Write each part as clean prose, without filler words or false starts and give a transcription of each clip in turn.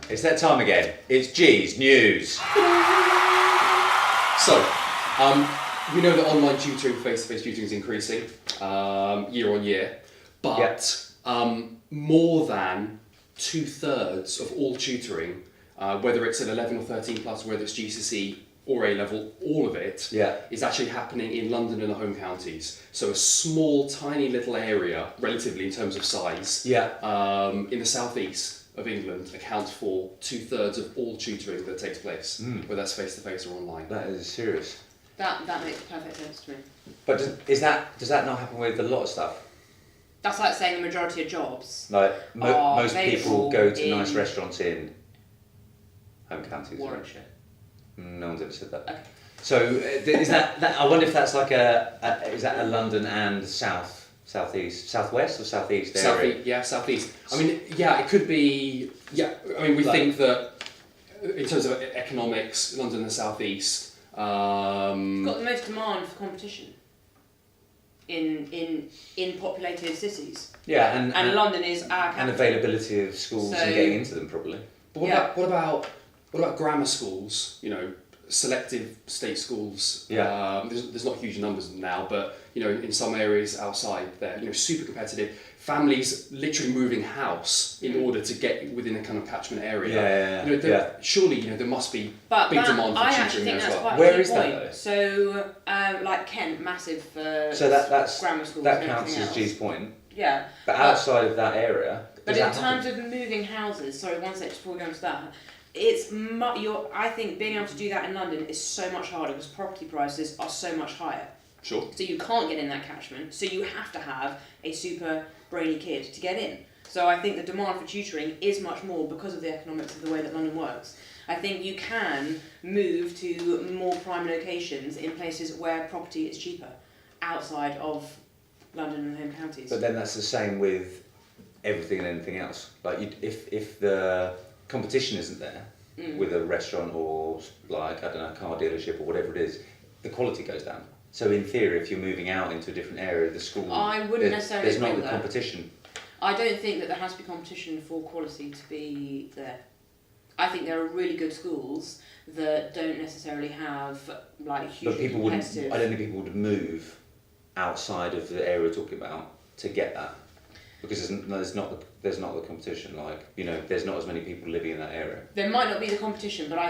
It's that time again. It's G's News. So, we know that online tutoring, face-to-face tutoring is increasing year on year, but more than 2/3 of all tutoring, whether it's at 11 or 13 plus, whether it's GCSE or A-level, all of it is actually happening in London and the home counties. So a small, tiny little area, relatively in terms of size, in the southeast of England accounts for 2/3 of all tutoring that takes place, whether that's face-to-face or online. That is serious. That makes perfect sense to me. But does that not happen with a lot of stuff? That's like saying the majority of jobs. Like most people go to in nice restaurants in home counties. Warwickshire. No one's ever said that. Okay. So is that? I wonder if that's like is that a London and southeast, southwest or southeast area? Southeast. I mean, it could be. Yeah, I mean, we think that in terms of economics, London and the southeast. It's got the most demand for competition in populated cities. Yeah, and London is our capital. And availability of schools and getting into them probably. But what about grammar schools? You know, selective state schools. There's not huge numbers now, but you know, in some areas outside, they're super competitive. Families literally moving house in order to get within a kind of catchment area. Surely, there must be big demand for tutoring as well. Where is that though? So, like Kent, massive for that's grammar schools. That counts as G's point. Yeah. But outside of that area. But in terms of moving houses, sorry, one sec before we go into that. I think being able to do that in London is so much harder because property prices are so much higher. Sure. So you can't get in that catchment, so you have to have a super brainy kid to get in. So I think the demand for tutoring is much more because of the economics of the way that London works. I think you can move to more prime locations in places where property is cheaper, outside of London and home counties. But then that's the same with everything and anything else. Like if the competition isn't there with a restaurant or like, I don't know, a car dealership or whatever it is, the quality goes down. So in theory, if you're moving out into a different area of the school, I wouldn't necessarily there's not agree the with that. competition. I don't think that there has to be competition for quality to be there. I think there are really good schools that don't necessarily have like hugely competitive. I don't think people would move outside of the area we're talking about to get that. Because there's not the competition, there's not as many people living in that area. There might not be the competition, but I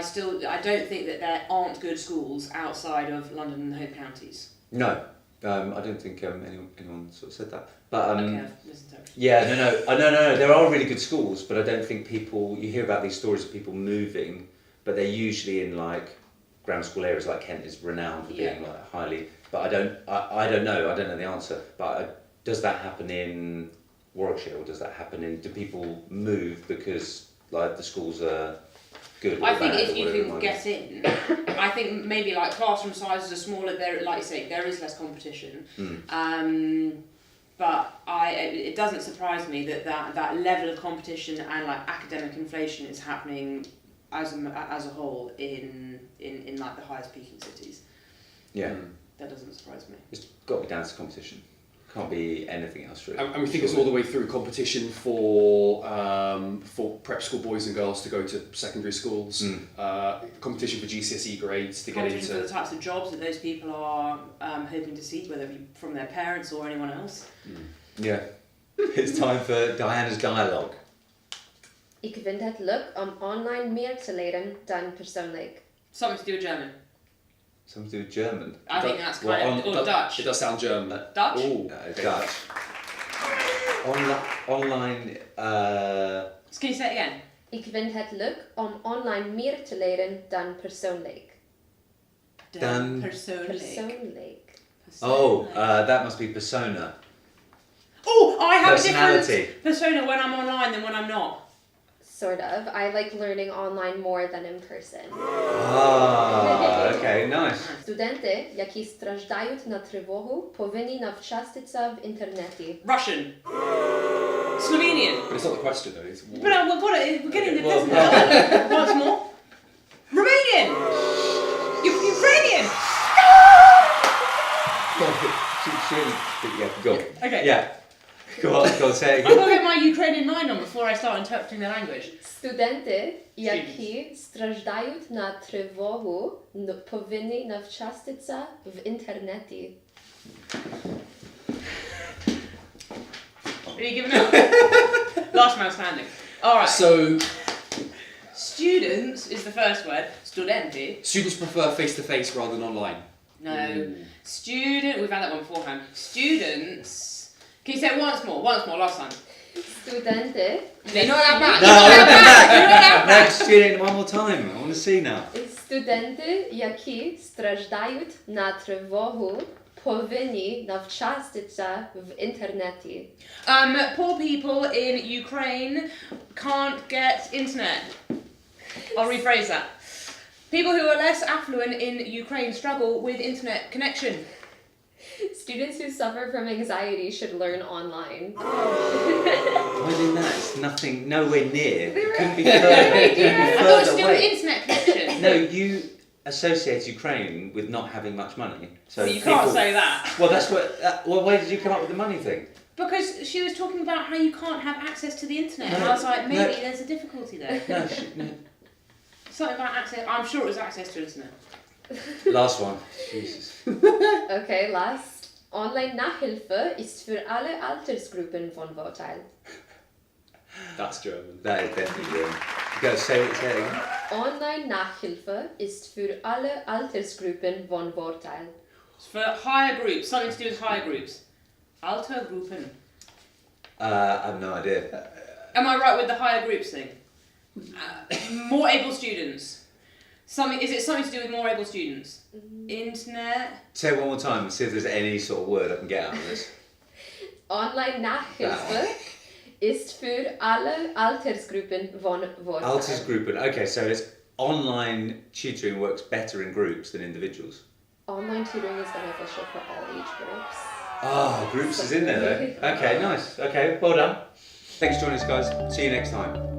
don't think that there aren't good schools outside of London and the home counties. No, I don't think anyone sort of said that. But okay, I've listened to everything. No, there are really good schools, but I don't think you hear about these stories of people moving, but they're usually in like grammar school areas. Like Kent is renowned for being like highly. But I don't know the answer. But does that happen in Warwickshire, or does that happen do people move because like the schools are good? I think if you can get in, I think maybe like classroom sizes are smaller. There, like you say, there is less competition. But it doesn't surprise me that level of competition and like academic inflation is happening as a whole in like the highest peaking cities. Yeah, that doesn't surprise me. It's got to be down to competition. Can't be anything else really. And we think it's all the way through competition for prep school boys and girls to go to secondary schools, competition for GCSE grades to get into. Competition for the types of jobs that those people are hoping to seek, whether it be from their parents or anyone else. Yeah. It's time for Diana's dialogue. Ik vind het leuk om online meer te leren dan persoonlijk. Something to do with German. Something to do with German. I think that's kind of, or Dutch. It does sound German. Dutch? Ooh, Dutch. Online. Can you say it again? Ik vind het leuk om online meer te leren dan persoonlijk. Dan Persoonlijk. That must be persona. Oh, I have a Personality. different persona when I'm online than when I'm not. Sort of. I like learning online more than in person. Okay, nice. Studenty, які страждають на тривогу, повинні навчатися в інтернеті. Russian. Slovenian. But it's not the question though. It's But we're getting the business. Once more. Romanian. Ukrainian. Go on. Okay. Yeah. Go on, say it I've got again. to get my Ukrainian mind on before I start interpreting their language. Студенти, які страждають на тривогу, повинні навчатися в інтернеті. Are you giving up? Last man standing. Alright. So, Students is the first word. Studenti. students prefer face-to-face rather than online. No. Student. We've had that one beforehand. Students. Can you say it once more? Once more. Last time. Студенти, You're not allowed back. No, I want You're not allowed No, back. just doing it one more time. I want to see now. студенти, які страждають на тривогу, повинні навчатися в інтернеті. Poor people in Ukraine can't get internet. I'll rephrase that. People who are less affluent in Ukraine struggle with internet connection. Students who suffer from anxiety should learn online. Imagine that. It's nothing, nowhere near. It couldn't be I further, couldn't be thought it was further still away. internet connection. No, you associate Ukraine with not having much money. So You can't say that. Well, that's what. Well, where did you come up with the money thing? Because she was talking about how you can't have access to the internet. And No, I was like, maybe no. there's a difficulty there. No, no. Something about access. I'm sure it was access to internet. Last one. Jesus. Okay, last. Online-Nachhilfe ist für alle Altersgruppen von Vorteil. That's German. That is definitely good. Go say it again. Online-Nachhilfe ist für alle Altersgruppen von Vorteil. It's for higher groups. Something to do with higher groups. Alter Gruppen. I have no idea. Am I right with the higher groups thing? More able students. Something. Is it something to do with more able students? Internet. Say it one more time and see if there's any sort of word I can get out of this. Online-Nachhilfe ist für alle Altersgruppen von Vorteil. Altersgruppen. Okay, so it's online tutoring works better in groups than individuals. Online tutoring is beneficial for all age groups. Oh, groups is in there though. Okay, nice. Okay, well done. Thanks for joining us, guys. See you next time.